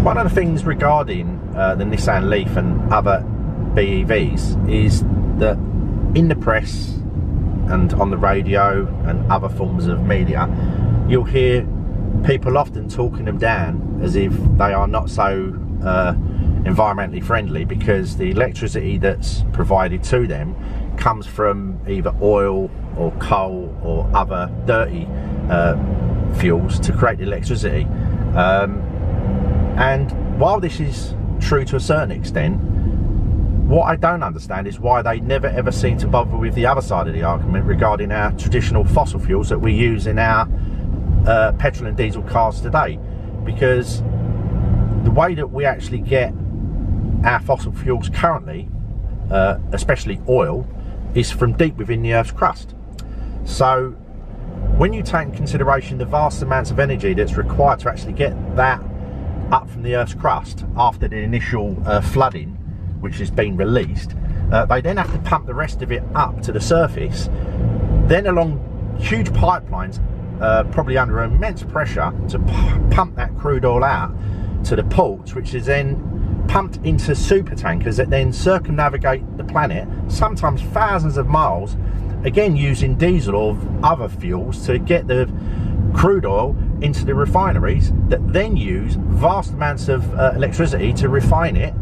One of the things regarding the Nissan Leaf and other BEVs is that in the press and on the radio and other forms of media, you'll hear people often talking them down as if they are not so environmentally friendly, because the electricity that's provided to them comes from either oil or coal or other dirty fuels to create the electricity. And while this is true to a certain extent, what I don't understand is why they never ever seem to bother with the other side of the argument regarding our traditional fossil fuels that we use in our petrol and diesel cars today. Because the way that we actually get our fossil fuels currently, especially oil, is from deep within the Earth's crust. So when you take into consideration the vast amounts of energy that's required to actually get that up from the Earth's crust after the initial flooding, which has been released, they then have to pump the rest of it up to the surface, then along huge pipelines, probably under immense pressure, to pump that crude oil out to the ports, which is then pumped into super tankers that then circumnavigate the planet, sometimes thousands of miles, again using diesel or other fuels to get the crude oil into the refineries that then use vast amounts of electricity to refine it.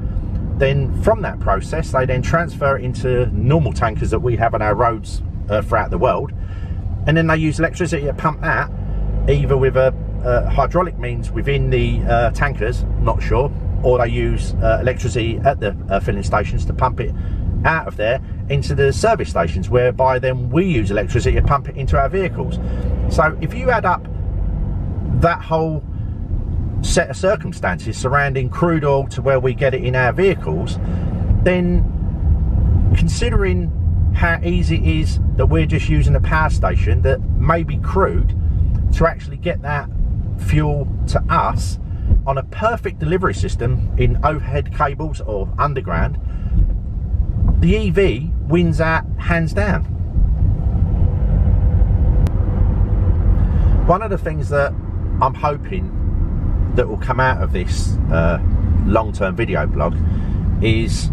Then from that process they then transfer it into normal tankers that we have on our roads throughout the world, and then they use electricity to pump that, either with a hydraulic means within the tankers, not sure, or they use electricity at the filling stations to pump it out of there into the service stations, whereby then we use electricity to pump it into our vehicles. So if you add up that whole set of circumstances surrounding crude oil to where we get it in our vehicles, then considering how easy it is that we're just using a power station that may be crude to actually get that fuel to us on a perfect delivery system in overhead cables or underground, the EV wins out hands down. One of the things that I'm hoping that will come out of this long-term video blog is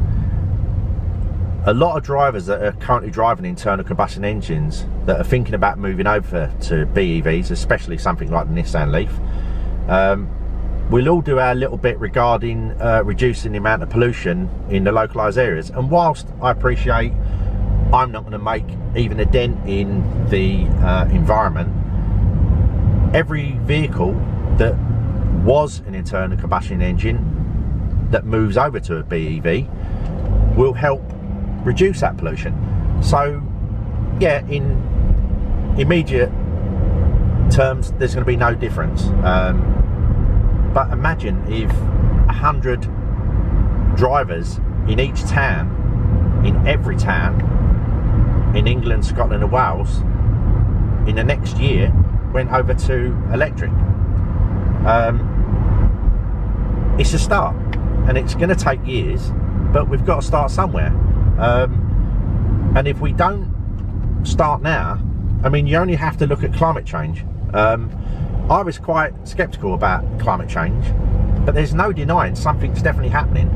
a lot of drivers that are currently driving internal combustion engines that are thinking about moving over to BEVs, especially something like the Nissan Leaf. We'll all do our little bit regarding reducing the amount of pollution in the localised areas, and whilst I appreciate I'm not going to make even a dent in the environment, every vehicle that was an internal combustion engine that moves over to a BEV will help reduce that pollution. So yeah, in immediate terms there's going to be no difference, but imagine if 100 drivers in each town, in every town in England, Scotland and Wales in the next year went over to electric. It's a start, and it's going to take years, but we've got to start somewhere. And if we don't start now, I mean, you only have to look at climate change. I was quite sceptical about climate change, but there's no denying something's definitely happening.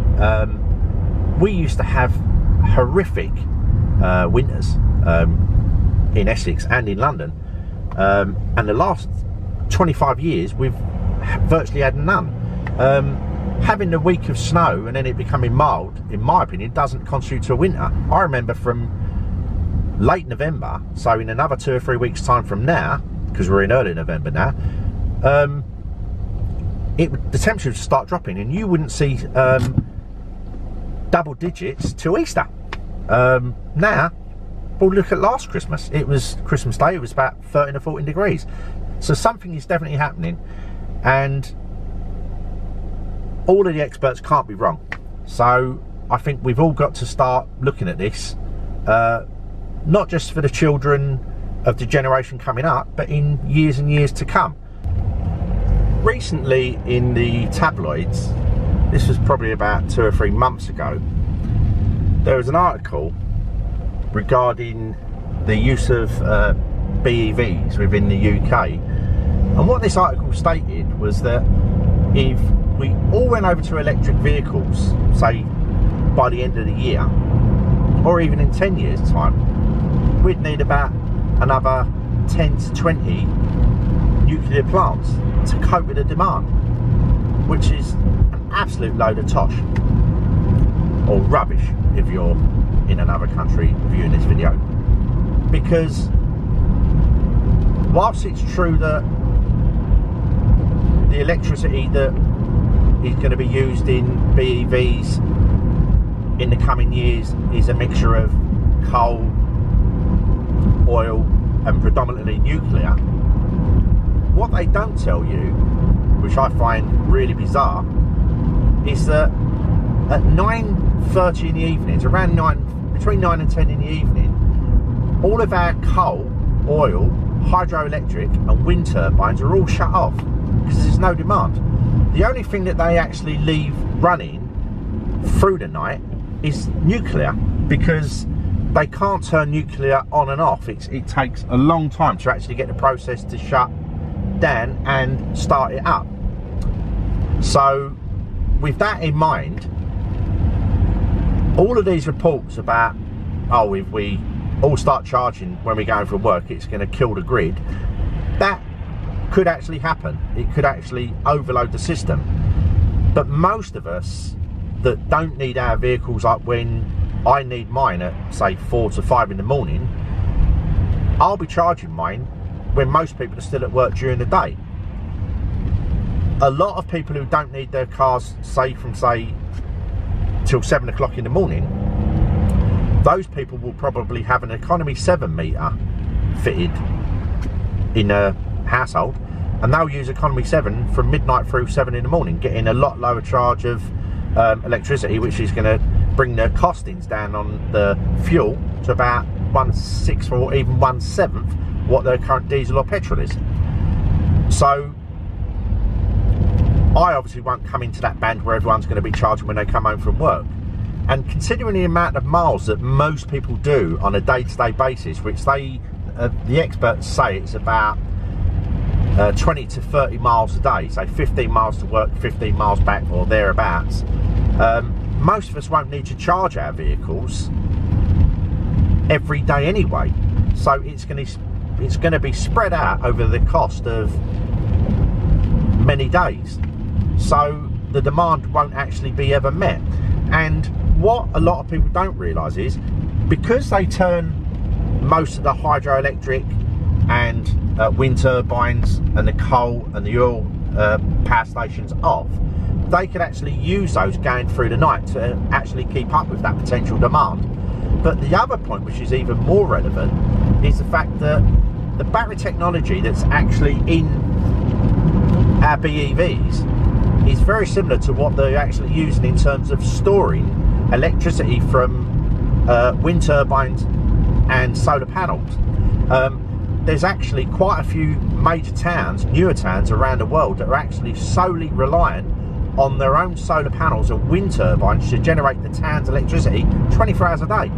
We used to have horrific winters in Essex and in London, and the last 25 years we've virtually had none. Having a week of snow and then it becoming mild, in my opinion, doesn't constitute a winter. I remember from late November, so in another 2 or 3 weeks time from now, because we're in early November now, the temperature would start dropping and you wouldn't see double digits till Easter. Now, well, look at last Christmas. It was Christmas Day, it was about 13 or 14 degrees. So something is definitely happening, and all of the experts can't be wrong. So I think we've all got to start looking at this, not just for the children of the generation coming up, but in years and years to come. Recently in the tabloids, this was probably about 2 or 3 months ago, there was an article regarding the use of BEVs within the UK, and what this article stated was that if we all went over to electric vehicles, say by the end of the year, or even in 10 years time, we'd need about another 10 to 20 nuclear plants to cope with the demand, which is an absolute load of tosh, or rubbish if you're in another country viewing this video. Because whilst it's true that the electricity that is going to be used in BEVs in the coming years is a mixture of coal, oil and predominantly nuclear, what they don't tell you, which I find really bizarre, is that at 9:30 in the evenings, between 9 and 10 in the evening, all of our coal, oil, hydroelectric and wind turbines are all shut off because there's no demand. The only thing that they actually leave running through the night is nuclear, because they can't turn nuclear on and off. It takes a long time to actually get the process to shut down and start it up. So with that in mind, all of these reports about, oh, if we all start charging when we're going from work, it's going to kill the grid, that could actually happen. It could actually overload the system. But most of us that don't need our vehicles, like when I need mine at say 4 to 5 in the morning, I'll be charging mine when most people are still at work during the day. A lot of people who don't need their cars, say till 7 o'clock in the morning, those people will probably have an economy 7 meter fitted in a household, and they'll use economy 7 from midnight through 7 in the morning, getting a lot lower charge of electricity, which is going to bring the costings down on the fuel to about 1/6 or even 1/7 what their current diesel or petrol is. So I obviously won't come into that band where everyone's going to be charging when they come home from work. And considering the amount of miles that most people do on a day-to-day basis, which the experts say it's about 20 to 30 miles a day, say 15 miles to work, 15 miles back or thereabouts, most of us won't need to charge our vehicles every day anyway. So it's going to be spread out over the cost of many days. So the demand won't actually be ever met. And what a lot of people don't realise is, because they turn most of the hydroelectric and wind turbines and the coal and the oil power stations off, they could actually use those going through the night to actually keep up with that potential demand. But the other point, which is even more relevant, is the fact that the battery technology that's actually in our BEVs is very similar to what they're actually using in terms of storing electricity from wind turbines and solar panels. There's actually quite a few major towns, newer towns around the world, that are actually solely reliant on their own solar panels and wind turbines to generate the town's electricity 24 hours a day.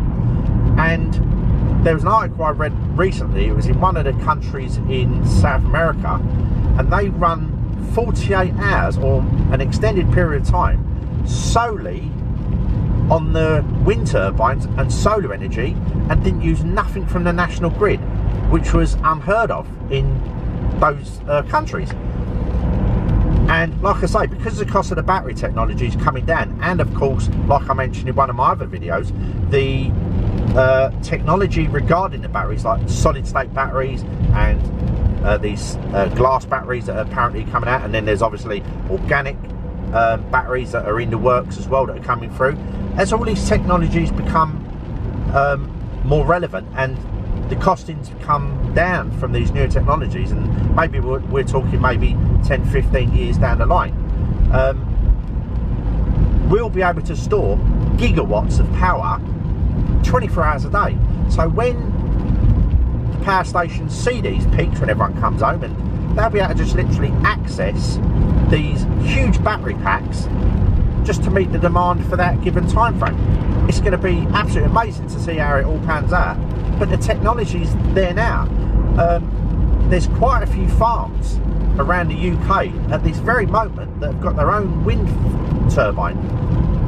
And there was an article I read recently, it was in one of the countries in South America, and they run 48 hours or an extended period of time solely on the wind turbines and solar energy, and didn't use nothing from the national grid, which was unheard of in those countries. And like I say, because the cost of the battery technology is coming down, and of course, like I mentioned in one of my other videos, the technology regarding the batteries, like solid state batteries and these glass batteries that are apparently coming out, and then there's obviously organic batteries that are in the works as well that are coming through. As all these technologies become more relevant and the costings come down from these newer technologies, and maybe we're talking maybe 10-15 years down the line, we'll be able to store gigawatts of power 24 hours a day. So when the power stations see these peaks when everyone comes home, and they'll be able to just literally access these huge battery packs just to meet the demand for that given time frame. It's going to be absolutely amazing to see how it all pans out. But the technology's there now. There's quite a few farms around the UK at this very moment that have got their own wind turbine,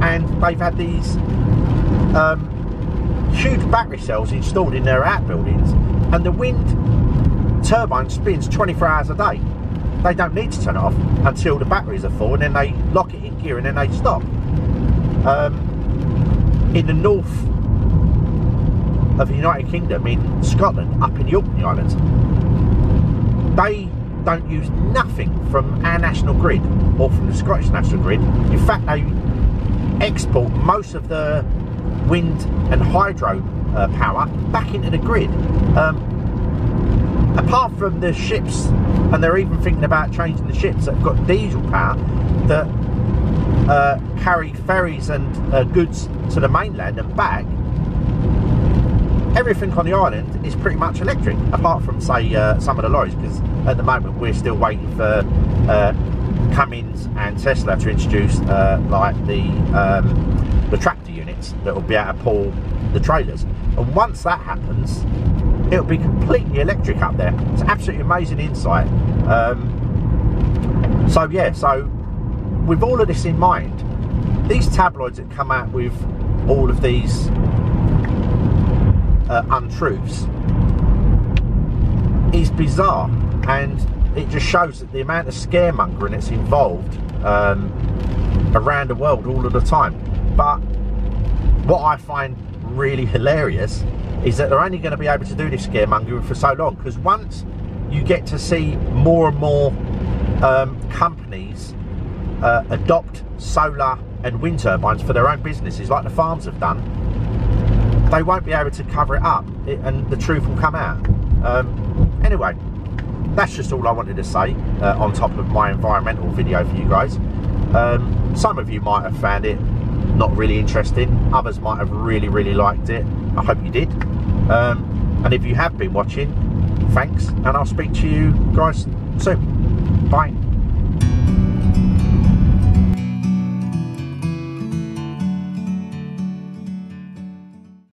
and they've had these huge battery cells installed in their outbuildings, and the wind turbine spins 24 hours a day. They don't need to turn it off until the batteries are full, and then they lock it in gear and then they stop. In the north of the United Kingdom, in Scotland, up in the Orkney Islands, they don't use nothing from our national grid or from the Scottish national grid. In fact, they export most of the wind and hydro power back into the grid. Apart from the ships, and they're even thinking about changing the ships that have got diesel power that carry ferries and goods to the mainland and back. Everything on the island is pretty much electric, apart from, say, some of the lorries, because at the moment we're still waiting for Cummins and Tesla to introduce like the tractor units that will be able to pull the trailers. And once that happens, it'll be completely electric up there. It's absolutely amazing insight. So yeah, so with all of this in mind, these tabloids that come out with all of these untruths is bizarre, and it just shows that the amount of scaremongering that's involved around the world all of the time. But what I find really hilarious is that they're only going to be able to do this scaremongering for so long, because once you get to see more and more companies adopt solar and wind turbines for their own businesses, like the farms have done, they won't be able to cover it up, and the truth will come out. Anyway, that's just all I wanted to say on top of my environmental video for you guys. Some of you might have found it not really interesting, others might have really liked it. I hope you did. And if you have been watching, thanks, and I'll speak to you guys soon. Bye.